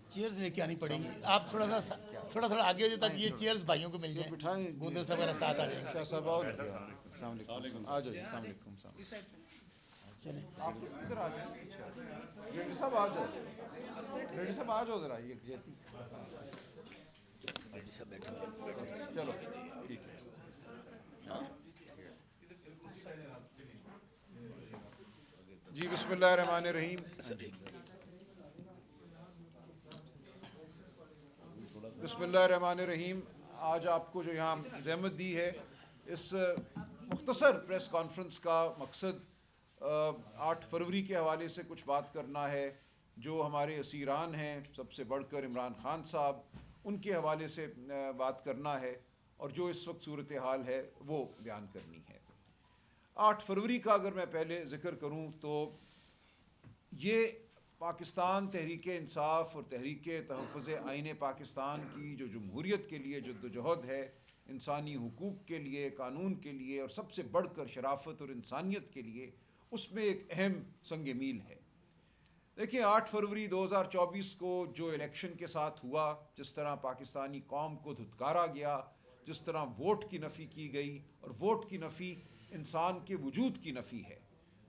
Chairs لے کے آنی پڑیں گی. آپ تھوڑا تھوڑا آگے ہو جائے تاکہ یہ چیئرز بھائیوں کو مل جائیں. گوندل صاحب وغیرہ ساتھ آ جائیں. شاہ صاحب آؤ. السلام علیکم. آ جائیے. السلام علیکم. چلیں آپ ادھر آ جائیں. ریڈی صاحب آ جاؤ. ریڈی صاحب آ جاؤ ذرا. یہ چلو ٹھیک ہے. جی بسم اللہ الرحمن الرحیم. بسم اللہ الرحمن الرحیم. آج آپ کو جو یہاں زحمت دی ہے، اس مختصر پریس کانفرنس کا مقصد 8 فروری کے حوالے سے کچھ بات کرنا ہے. جو ہمارے اسیران ہیں، سب سے بڑھ کر عمران خان صاحب، ان کے حوالے سے بات کرنا ہے، اور جو اس وقت صورتحال ہے وہ بیان کرنی ہے. 8 فروری کا اگر میں پہلے ذکر کروں تو یہ پاکستان تحریک انصاف اور تحریک تحفظ آئین پاکستان کی جو جمہوریت کے لیے جدوجہد ہے، انسانی حقوق کے لیے، قانون کے لیے، اور سب سے بڑھ کر شرافت اور انسانیت کے لیے، اس میں ایک اہم سنگ میل ہے. دیکھیں 8 فروری 2024 کو جو الیکشن کے ساتھ ہوا، جس طرح پاکستانی قوم کو دھتکارا گیا، جس طرح ووٹ کی نفی کی گئی، اور ووٹ کی نفی انسان کے وجود کی نفی ہے.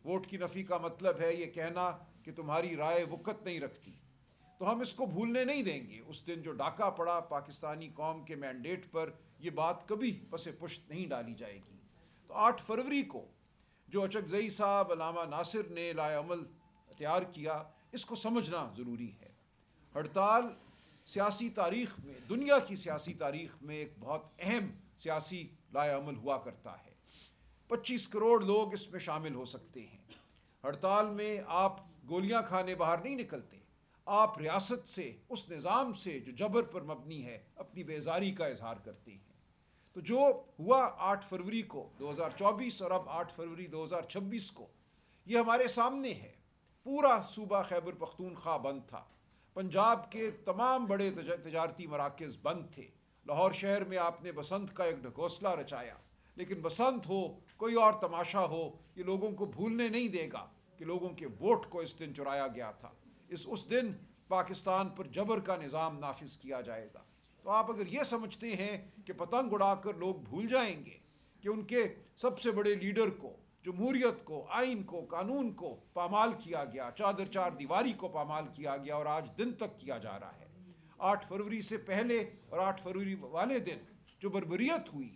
ووٹ کی نفی کا مطلب ہے یہ کہنا کہ تمہاری رائے وقت نہیں رکھتی. تو ہم اس کو بھولنے نہیں دیں گے. اس دن جو ڈاکہ پڑا پاکستانی قوم کے مینڈیٹ پر، یہ بات کبھی پس پشت نہیں ڈالی جائے گی. تو 8 فروری کو جو اچکزئی صاحب، علامہ ناصر نے لائے عمل تیار کیا، اس کو سمجھنا ضروری ہے. ہڑتال سیاسی تاریخ میں، دنیا کی سیاسی تاریخ میں ایک بہت اہم سیاسی لائے عمل ہوا کرتا ہے. 25 کروڑ لوگ اس میں شامل ہو سکتے ہیں. ہڑتال میں آپ گولیاں کھانے باہر نہیں نکلتے. آپ ریاست سے، اس نظام سے جو جبر پر مبنی ہے، اپنی بیزاری کا اظہار کرتے ہیں. تو جو ہوا 8 فروری کو 2024 اور اب 8 فروری 2026 کو، یہ ہمارے سامنے ہے. پورا صوبہ خیبر پختونخوا بند تھا. پنجاب کے تمام بڑے تجارتی مراکز بند تھے. لاہور شہر میں آپ نے بسنت کا ایک ڈھکوسلا رچایا، لیکن بسنت ہو، کوئی اور تماشا ہو، یہ لوگوں کو بھولنے نہیں دے گا کہ لوگوں کے ووٹ کو اس دن چرایا گیا تھا. اس دن پاکستان پر جبر کا نظام نافذ کیا جائے گا. تو آپ اگر یہ سمجھتے ہیں کہ پتنگ اڑا کر لوگ بھول جائیں گے کہ ان کے سب سے بڑے لیڈر کو، جمہوریت کو، آئین کو، قانون کو پامال کیا گیا، چادر چار دیواری کو پامال کیا گیا، اور آج دن تک کیا جا رہا ہے. 8 فروری سے پہلے اور 8 فروری والے دن جو بربریت ہوئی،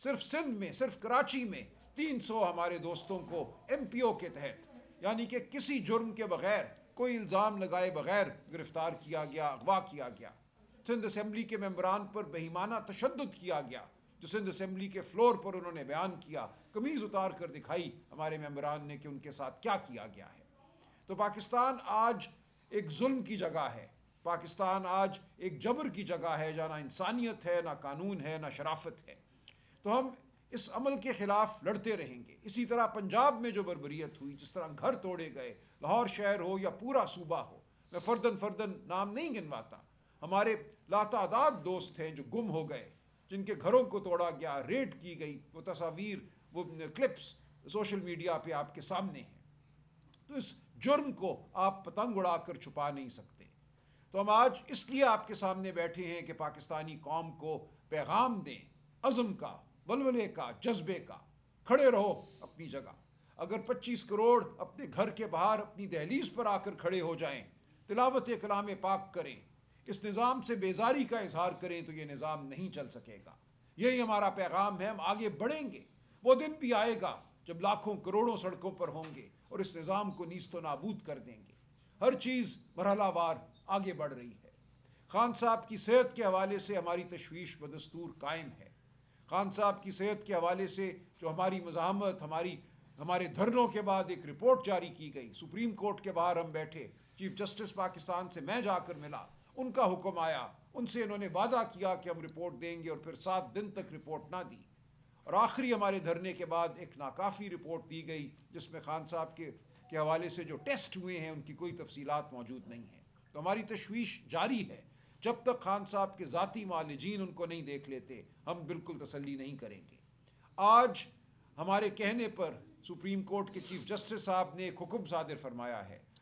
صرف سندھ میں، صرف کراچی میں 300 ہمارے دوستوں کو ایم پی او کے تحت، یعنی کہ کسی جرم کے بغیر، کوئی الزام لگائے بغیر گرفتار کیا گیا، اغوا کیا گیا. سندھ اسمبلی کے ممبران پر بہیمانہ تشدد کیا گیا، جو سندھ اسمبلی کے فلور پر انہوں نے بیان کیا، قمیض اتار کر دکھائی ہمارے ممبران نے کہ ان کے ساتھ کیا کیا گیا ہے. تو پاکستان آج ایک ظلم کی جگہ ہے. پاکستان آج ایک جبر کی جگہ ہے، جہاں نہ انسانیت ہے، نہ قانون ہے، نہ شرافت ہے. تو ہم اس عمل کے خلاف لڑتے رہیں گے. اسی طرح پنجاب میں جو بربریت ہوئی، جس طرح گھر توڑے گئے، لاہور شہر ہو یا پورا صوبہ ہو، میں فردن نام نہیں گنواتا. ہمارے لاتعداد دوست ہیں جو گم ہو گئے، جن کے گھروں کو توڑا گیا، ریڈ کی گئی. وہ تصاویر، وہ کلپس سوشل میڈیا پہ آپ کے سامنے ہیں. تو اس جرم کو آپ پتنگ اڑا کر چھپا نہیں سکتے. تو ہم آج اس لیے آپ کے سامنے بیٹھے ہیں کہ پاکستانی قوم کو پیغام دیں، عزم کا، ولولے کا، جذبے کا. کھڑے رہو اپنی جگہ. اگر 25 کروڑ اپنے گھر کے باہر اپنی دہلیز پر آ کر کھڑے ہو جائیں، تلاوت کلام پاک کریں، اس نظام سے بیزاری کا اظہار کریں، تو یہ نظام نہیں چل سکے گا. یہی ہمارا پیغام ہے. ہم آگے بڑھیں گے. وہ دن بھی آئے گا جب لاکھوں کروڑوں سڑکوں پر ہوں گے اور اس نظام کو نیست و نابود کر دیں گے. ہر چیز مرحلہ وار آگے بڑھ رہی ہے. خان صاحب کی صحت کے حوالے سے ہماری تشویش بدستور قائم ہے. خان صاحب کی صحت کے حوالے سے جو ہماری مزاحمت، ہمارے دھرنوں کے بعد ایک رپورٹ جاری کی گئی. سپریم کورٹ کے باہر ہم بیٹھے، چیف جسٹس پاکستان سے میں جا کر ملا، ان کا حکم آیا، ان سے انہوں نے وعدہ کیا کہ ہم رپورٹ دیں گے، اور پھر 7 دن تک رپورٹ نہ دی. اور آخری ہمارے دھرنے کے بعد ایک ناکافی رپورٹ دی گئی، جس میں خان صاحب کے حوالے سے جو ٹیسٹ ہوئے ہیں ان کی کوئی تفصیلات موجود نہیں ہیں. تو ہماری تشویش جاری ہے. جب تک خان صاحب کے ذاتی معالجین ان کو نہیں دیکھ لیتے، ہم بالکل تسلی نہیں کریں گے. آج ہمارے کہنے پر سپریم کورٹ کے چیف جسٹس صاحب نے ایک حکم صادر فرمایا ہے.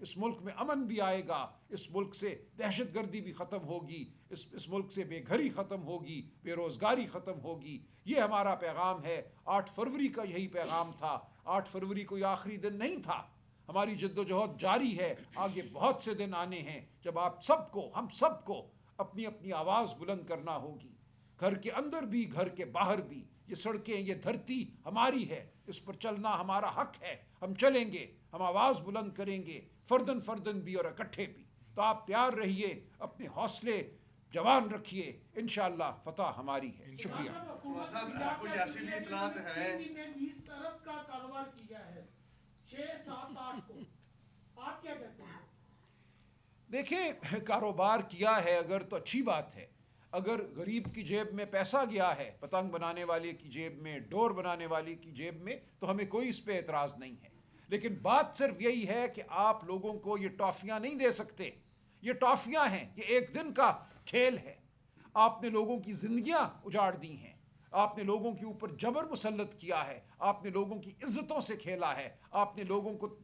اس ملک میں امن بھی آئے گا, اس ملک سے دہشت گردی بھی ختم ہوگی, اس ملک سے بے گھری ختم ہوگی, بے روزگاری ختم ہوگی. یہ ہمارا پیغام ہے. 8 فروری کا یہی پیغام تھا. 8 فروری کوئی آخری دن نہیں تھا. ہماری جد و جہد جاری ہے. آگے بہت سے دن آنے ہیں جب آپ سب کو, ہم سب کو اپنی اپنی آواز بلند کرنا ہوگی, گھر کے اندر بھی گھر کے باہر بھی. یہ سڑکیں, یہ دھرتی ہماری ہے, اس پر چلنا ہمارا حق ہے. ہم چلیں گے, ہم آواز بلند کریں گے, فردن فردن بھی اور اکٹھے بھی. تو آپ تیار رہیے, اپنے حوصلے جوان رکھیے, انشاءاللہ فتح ہماری ہے. شکریہ. صاحب کچھ ایسی بھی اطلاعات ہیں 20 ارب کا کاروبار کیا ہے 6 7 8 کو, آپ کیا کہتے ہیں؟ دیکھیں, کاروبار کیا ہے اگر تو اچھی بات ہے. اگر غریب کی جیب میں پیسہ گیا ہے, پتنگ بنانے والے کی جیب میں, ڈور بنانے والے کی جیب میں, تو ہمیں کوئی اس پہ اعتراض نہیں ہے. لیکن بات صرف یہی ہے کہ آپ لوگوں کو یہ ٹافیاں نہیں دے سکتے. یہ ٹافیاں ہیں, یہ ایک دن کا کھیل ہے. آپ نے لوگوں کی زندگیاں اجاڑ دی ہیں, آپ نے لوگوں کے اوپر جبر مسلط کیا ہے, آپ نے لوگوں کی عزتوں سے کھیلا ہے, آپ نے لوگوں کو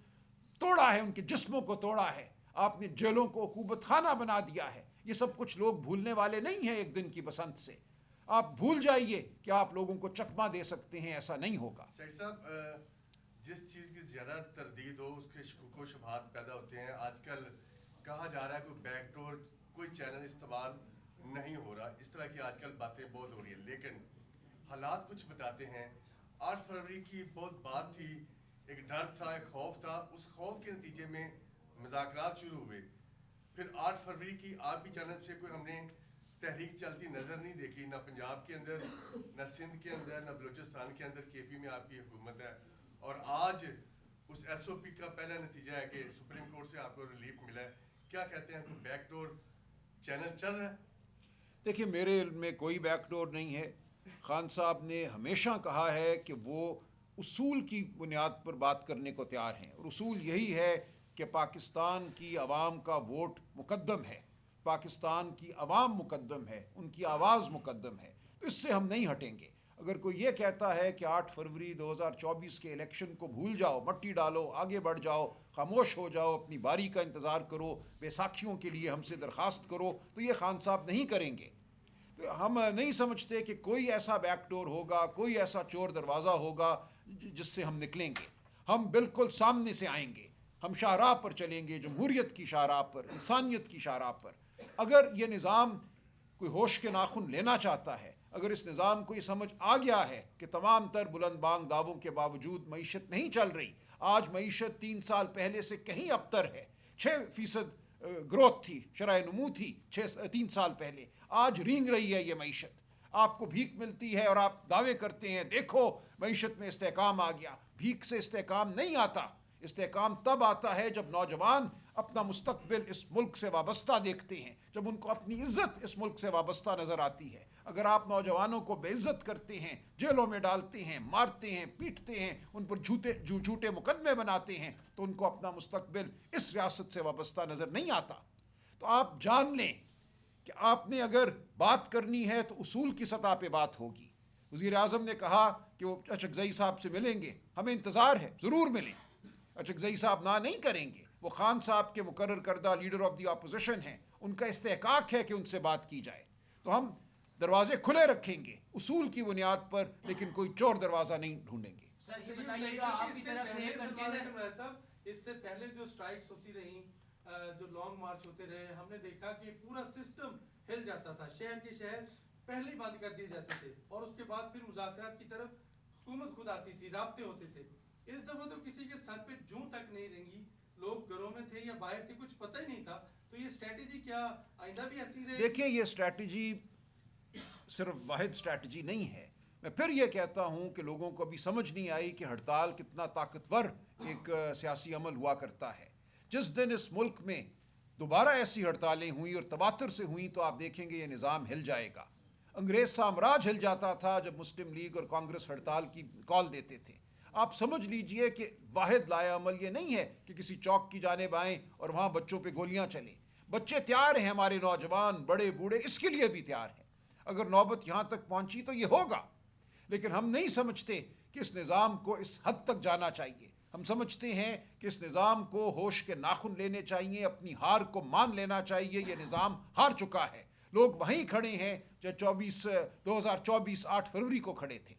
توڑا ہے, ان کے جسموں کو توڑا ہے, آپ نے جیلوں کو عقوبت خانہ بنا دیا ہے. یہ سب کچھ لوگ بھولنے والے نہیں ہیں ایک دن کی بسنت سے. آپ بھول جائیے کہ آپ لوگوں کو چکمہ دے سکتے ہیں, ایسا نہیں ہوگا. سیٹ صاحب جس چیز کی زیادہ تردید ہو اس کے شکوک و شبہات پیدا ہوتے ہیں. آج کل کہا جا رہا ہے کوئی بیک ڈور, کوئی چینل استعمال نہیں ہو رہا, اس طرح کی آج کل باتیں بہت ہو رہی ہیں. لیکن حالات کچھ بتاتے ہیں. 8 فروری کی بہت بات تھی, ایک ڈر تھا, ایک خوف تھا. اس خوف کے نتیجے میں مذاکرات شروع ہوئے. پھر 8 فروری کی آپ کی جانب سے کوئی ہم نے تحریک چلتی نظر نہیں دیکھی, نہ پنجاب کے اندر, نہ سندھ کے اندر, نہ بلوچستان کے اندر. کے پی میں آپ کی حکومت ہے, اور آج اس ایس او پی کا پہلا نتیجہ ہے کہ سپریم کورٹ سے آپ کو ریلیف ملا ہے. کیا کہتے ہیں, کوئی بیک ڈور چینل چل رہا ہے؟ دیکھیے, میرے علم میں کوئی بیک ڈور نہیں ہے. خان صاحب نے ہمیشہ کہا ہے کہ وہ اصول کی بنیاد پر بات کرنے کو تیار ہیں, اور اصول یہی ہے کہ پاکستان کی عوام کا ووٹ مقدم ہے, پاکستان کی عوام مقدم ہے, ان کی آواز مقدم ہے. تو اس سے ہم نہیں ہٹیں گے. اگر کوئی یہ کہتا ہے کہ 8 فروری 2024 کے الیکشن کو بھول جاؤ, مٹی ڈالو, آگے بڑھ جاؤ, خاموش ہو جاؤ, اپنی باری کا انتظار کرو, بیساکھیوں کے لیے ہم سے درخواست کرو, تو یہ خان صاحب نہیں کریں گے. تو ہم نہیں سمجھتے کہ کوئی ایسا بیک ڈور ہوگا, کوئی ایسا چور دروازہ ہوگا جس سے ہم نکلیں گے. ہم بالکل سامنے سے آئیں گے, ہم شاہراہ پر چلیں گے, جمہوریت کی شاہراہ پر, انسانیت کی شاہراہ پر. اگر یہ نظام کوئی ہوش کے ناخن لینا چاہتا ہے, اگر اس نظام کو یہ سمجھ آ گیا ہے کہ تمام تر بلند بانگ دعووں کے باوجود معیشت نہیں چل رہی, آج معیشت 3 سال پہلے سے کہیں ابتر ہے. 6% گروتھ تھی, شرح نمو تھی 3 سال پہلے, آج رینگ رہی ہے یہ معیشت. آپ کو بھیک ملتی ہے اور آپ دعوے کرتے ہیں دیکھو معیشت میں استحکام آ گیا. بھیک سے استحکام نہیں آتا. استحکام تب آتا ہے جب نوجوان اپنا مستقبل اس ملک سے وابستہ دیکھتے ہیں, جب ان کو اپنی عزت اس ملک سے وابستہ نظر آتی ہے. اگر آپ نوجوانوں کو بے عزت کرتے ہیں, جیلوں میں ڈالتے ہیں, مارتے ہیں, پیٹتے ہیں, ان پر جھوٹے مقدمے بناتے ہیں, تو ان کو اپنا مستقبل اس ریاست سے وابستہ نظر نہیں آتا. تو آپ جان لیں کہ آپ نے اگر بات کرنی ہے تو اصول کی سطح پہ بات ہوگی. وزیر اعظم نے کہا کہ وہ اچکزئی صاحب سے ملیں گے, ہمیں انتظار ہے, ضرور ملیں. اچکزئی صاحب نہ نہیں کریں گے, وہ خان صاحب کے مقرر کردہ لیڈر آف دی اپوزیشن ہیں, ان کا استحقاق ہے کہ ان سے بات کی جائے. تو ہم دروازے کھلے رکھیں گے اصول کی بنیاد پر, لیکن کوئی چور دروازہ نہیں ڈھونڈیں گے. سر یہ بتائیے گا آپ کی طرف سے ایک کنٹینر, اس سے پہلے جو سٹرائکس ہوتی رہیں, جو لانگ مارچ ہوتے رہے, ہم نے دیکھا کہ پورا سسٹم ہل جاتا تھا. شہر کے شہر پہلے ہی بند کر دیے جاتے تھے, اور اس کے بعد پھر مذاکرات کی طرف حکومت خود آتی تھی, رابطے ہوتے تھے. اس دفعہ تو کسی کے سر پہ جوں تک نہیں رہیں, لوگ گھروں میں تھے یا باہر تھے, کچھ پتہ ہی نہیں تھا. تو یہ اسٹریٹجی کیا آئندہ بھی ایسی رہے؟ دیکھیں, یہ اسٹریٹجی صرف واحد اسٹریٹجی نہیں ہے. میں پھر یہ کہتا ہوں کہ لوگوں کو ابھی سمجھ نہیں آئی کہ ہڑتال کتنا طاقتور ایک سیاسی عمل ہوا کرتا ہے. جس دن اس ملک میں دوبارہ ایسی ہڑتالیں ہوئیں اور تواتر سے ہوئیں, تو آپ دیکھیں گے یہ نظام ہل جائے گا. انگریز سامراج ہل جاتا تھا جب مسلم لیگ اور کانگریس ہڑتال کی کال دیتے تھے. آپ سمجھ لیجئے کہ واحد لایا عمل یہ نہیں ہے کہ کسی چوک کی جانب آئیں اور وہاں بچوں پہ گولیاں چلیں. بچے تیار ہیں, ہمارے نوجوان, بڑے بوڑھے اس کے لیے بھی تیار ہیں. اگر نوبت یہاں تک پہنچی تو یہ ہوگا, لیکن ہم نہیں سمجھتے کہ اس نظام کو اس حد تک جانا چاہیے. ہم سمجھتے ہیں کہ اس نظام کو ہوش کے ناخن لینے چاہیے, اپنی ہار کو مان لینا چاہیے. یہ نظام ہار چکا ہے. لوگ وہیں کھڑے ہیں جو 2024 8 فروری کو کھڑے تھے.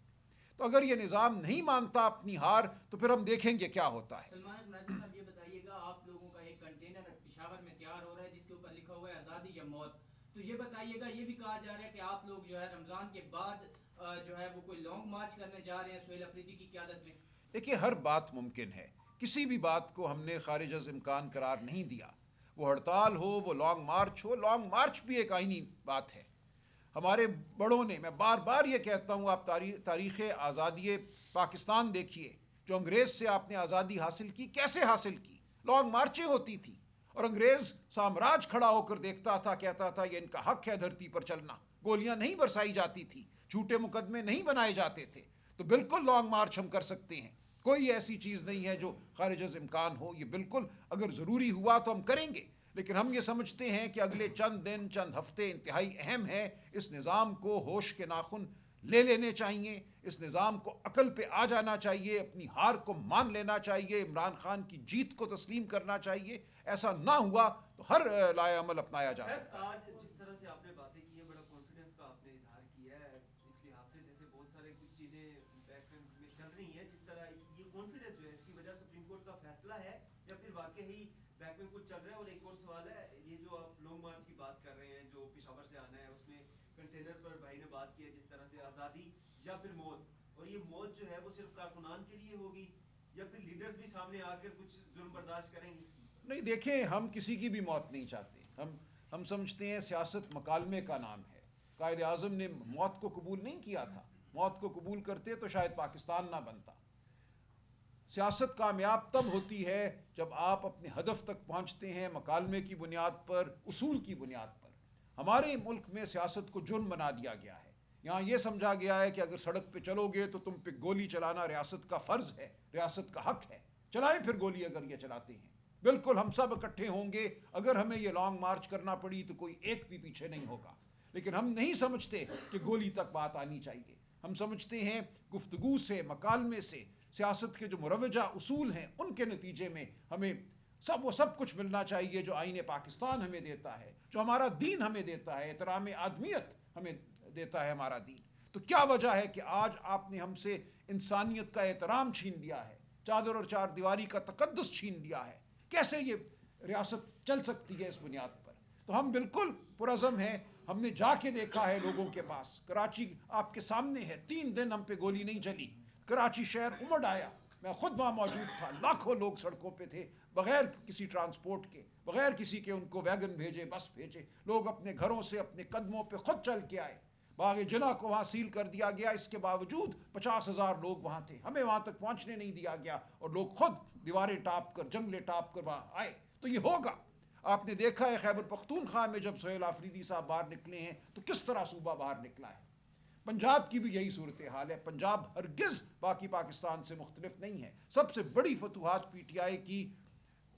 تو اگر یہ نظام نہیں مانتا اپنی ہار تو پھر ہم دیکھیں گے کیا ہوتا ہے. سلمان مرادی صاحب یہ بتائیے گا, آپ لوگوں کا ایک کنٹینر پشاور میں تیار ہو رہا ہے جس کے اوپر لکھا ہوا ہے آزادی یا موت. تو یہ بتائیے گا, یہ بھی کہا جا رہا ہے کہ آپ لوگ جو ہے رمضان کے بعد جو ہے وہ کوئی لانگ مارچ کرنے جا رہے ہیں سہیل افریدی کی قیادت میں. دیکھیے ہر بات ممکن ہے, کسی بھی بات کو ہم نے خارج از امکان قرار نہیں دیا. وہ ہڑتال ہو, وہ لانگ مارچ ہو, لانگ مارچ بھی ایک آئینی بات ہے. ہمارے بڑوں نے, میں بار بار یہ کہتا ہوں, آپ تاریخ آزادی پاکستان دیکھیے, جو انگریز سے آپ نے آزادی حاصل کی, کیسے حاصل کی؟ لانگ مارچیں ہوتی تھیں اور انگریز سامراج کھڑا ہو کر دیکھتا تھا, کہتا تھا یہ ان کا حق ہے دھرتی پر چلنا. گولیاں نہیں برسائی جاتی تھی, جھوٹے مقدمے نہیں بنائے جاتے تھے. تو بالکل لانگ مارچ ہم کر سکتے ہیں, کوئی ایسی چیز نہیں ہے جو خارج از امکان ہو. یہ بالکل اگر ضروری ہوا تو ہم کریں گے, لیکن ہم یہ سمجھتے ہیں کہ اگلے چند دن, چند ہفتے انتہائی اہم ہیں. اس نظام کو ہوش کے ناخن لے لینے چاہیے, اس نظام کو عقل پہ آ جانا چاہیے, اپنی ہار کو مان لینا چاہیے, عمران خان کی جیت کو تسلیم کرنا چاہیے. ایسا نہ ہوا تو ہر لائحہ عمل اپنایا جا سکتا ہے. آج جس طرح سے آپ نے باتیں کی ہیں, بڑا کانفیڈنس کا آپ نے اظہار کیا ہے, اس لحاظ سے جیسے بہت سارے کچھ چیزیں بیک گراؤنڈ میں چل رہی ہیں, جس طرح یہ کانفیڈنس جو ہے اس کی وجہ سپریم کورٹ کا فیصلہ ہے یا پھر واقعی بیک میں کچھ چل رہا ہے. اور ایک اور سوال ہے, یہ جو آپ لانگ مارچ کی بات کر رہے ہیں جو پشاور سے آنا ہے, اس میں کنٹینر پر بھائی نے بات کی ہے جس طرح سے آزادی یا پھر موت, اور یہ موت جو ہے وہ صرف کارکنان کے لیے ہوگی یا پھر لیڈرز بھی سامنے آ کر کچھ ظلم برداشت کریں گے؟ نہیں, دیکھیں ہم کسی کی بھی موت نہیں چاہتے. ہم سمجھتے ہیں سیاست مکالمے کا نام ہے. قائد اعظم نے موت کو قبول نہیں کیا تھا. موت کو قبول کرتے تو شاید پاکستان نہ بنتا. سیاست کامیاب تب ہوتی ہے جب آپ اپنے ہدف تک پہنچتے ہیں مکالمے کی بنیاد پر, اصول کی بنیاد پر. ہمارے ملک میں سیاست کو جرم بنا دیا گیا ہے. یہاں یہ سمجھا گیا ہے کہ اگر سڑک پہ چلو گے تو تم پہ گولی چلانا ریاست کا فرض ہے, ریاست کا حق ہے. چلائیں پھر گولی اگر یہ چلاتے ہیں. بالکل ہم سب اکٹھے ہوں گے, اگر ہمیں یہ لانگ مارچ کرنا پڑی تو کوئی ایک بھی پیچھے نہیں ہوگا. لیکن ہم نہیں سمجھتے کہ گولی تک بات آنی چاہیے. ہم سمجھتے ہیں گفتگو سے, مکالمے سے, سیاست کے جو مروجہ اصول ہیں ان کے نتیجے میں ہمیں وہ سب کچھ ملنا چاہیے جو آئین پاکستان ہمیں دیتا ہے, جو ہمارا دین ہمیں دیتا ہے, احترام آدمیت ہمیں دیتا ہے ہمارا دین. تو کیا وجہ ہے کہ آج آپ نے ہم سے انسانیت کا احترام چھین لیا ہے, چادر اور چار دیواری کا تقدس چھین لیا ہے؟ کیسے یہ ریاست چل سکتی ہے اس بنیاد پر؟ تو ہم بالکل پرعزم ہیں. ہم نے جا کے دیکھا ہے لوگوں کے پاس, کراچی آپ کے سامنے ہے, 3 دن ہم پہ گولی نہیں چلی. کراچی شہر امڑ آیا, میں خود وہاں موجود تھا. لاکھوں لوگ سڑکوں پہ تھے, بغیر کسی ٹرانسپورٹ کے, بغیر کسی کے ان کو ویگن بھیجے, بس بھیجے. لوگ اپنے گھروں سے اپنے قدموں پہ خود چل کے آئے. باغ جناح کو وہاں سیل کر دیا گیا, اس کے باوجود 50,000 لوگ وہاں تھے. ہمیں وہاں تک پہنچنے نہیں دیا گیا اور لوگ خود دیواریں ٹاپ کر, جنگلیں ٹاپ کر وہاں آئے. تو یہ ہوگا. آپ نے دیکھا ہے خیبر پختونخوا میں جب سہیل آفریدی صاحب باہر نکلے ہیں تو کس طرح صوبہ باہر نکلا ہے. پنجاب کی بھی یہی صورتحال ہے. پنجاب ہرگز باقی پاکستان سے مختلف نہیں ہے. سب سے بڑی فتوحات پی ٹی آئی کی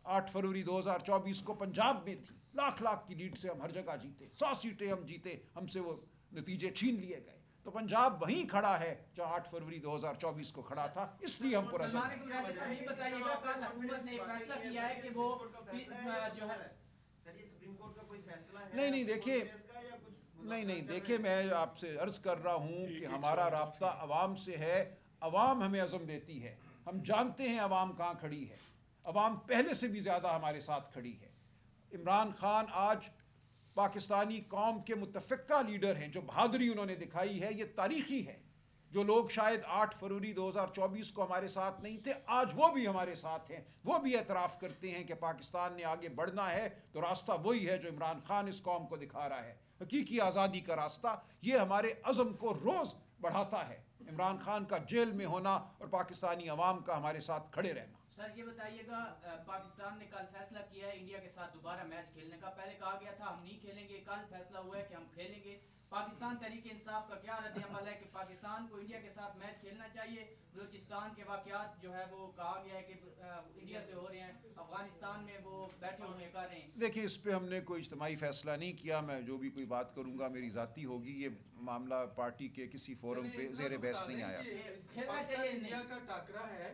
8 فروری 2024 کو پنجاب میں تھی. لاکھ کی لیڈ سے ہم ہر جگہ جیتے, 100 سیٹیں ہم جیتے, ہم سے وہ نتیجے چھین لیے گئے. تو پنجاب وہیں کھڑا ہے جہاں 8 فروری 2024 کو کھڑا تھا, اس لیے ہم پرعزم ہیں. سلمان مرادی صاحب یہ بتائیے گا, کل حکومت نے فیصلہ کیا ہے کہ وہ جو ہے سر یہ سپریم کورٹ کا کوئی فیصلہ ہے؟ نہیں دیکھیے, نہیں دیکھیے, میں آپ سے عرض کر رہا ہوں کہ ہمارا رابطہ عوام سے ہے. عوام ہمیں عزم دیتی ہے. ہم جانتے ہیں عوام کہاں کھڑی ہے. عوام پہلے سے بھی زیادہ ہمارے ساتھ کھڑی ہے. عمران خان آج پاکستانی قوم کے متفقہ لیڈر ہیں. جو بہادری انہوں نے دکھائی ہے یہ تاریخی ہے. جو لوگ شاید 8 فروری 2024 کو ہمارے ساتھ نہیں تھے, آج وہ بھی ہمارے ساتھ ہیں. وہ بھی اعتراف کرتے ہیں کہ پاکستان نے آگے بڑھنا ہے تو راستہ وہی ہے جو عمران خان اس قوم کو دکھا رہا ہے, حقیقی آزادی کا راستہ. یہ ہمارے عزم کو روز بڑھاتا ہے. عمران خان کا جیل میں ہونا اور پاکستانی عوام کا ہمارے ساتھ کھڑے رہنا. سر یہ بتائیے گا, پاکستان نے کل فیصلہ کیا ہے انڈیا کے ساتھ دوبارہ میچ کھیلنے کا. پہلے کہا گیا تھا ہم نہیں کھیلیں گے, کل فیصلہ ہوا ہے کہ ہم کھیلیں گے. پاکستان تحریک انصاف کا کیا رد عمل ہے کہ پاکستان کو انڈیا کے ساتھ میچ کھیلنا چاہیے؟ بلوچستان کے واقعات جو ہے وہ کہا گیا ہے کہ انڈیا سے ہو رہے ہیں, افغانستان میں وہ بیٹھے ہوئے کر رہے ہیں. دیکھیں اس پہ ہم نے کوئی اجتماعی فیصلہ نہیں کیا. میں جو بھی کوئی بات کروں گا میری ذاتی ہوگی. یہ معاملہ پارٹی کے کسی فورم پہ زیر بحث نہیں آیا. کھیلنا چاہیے انڈیا کا ٹاکرا ہے,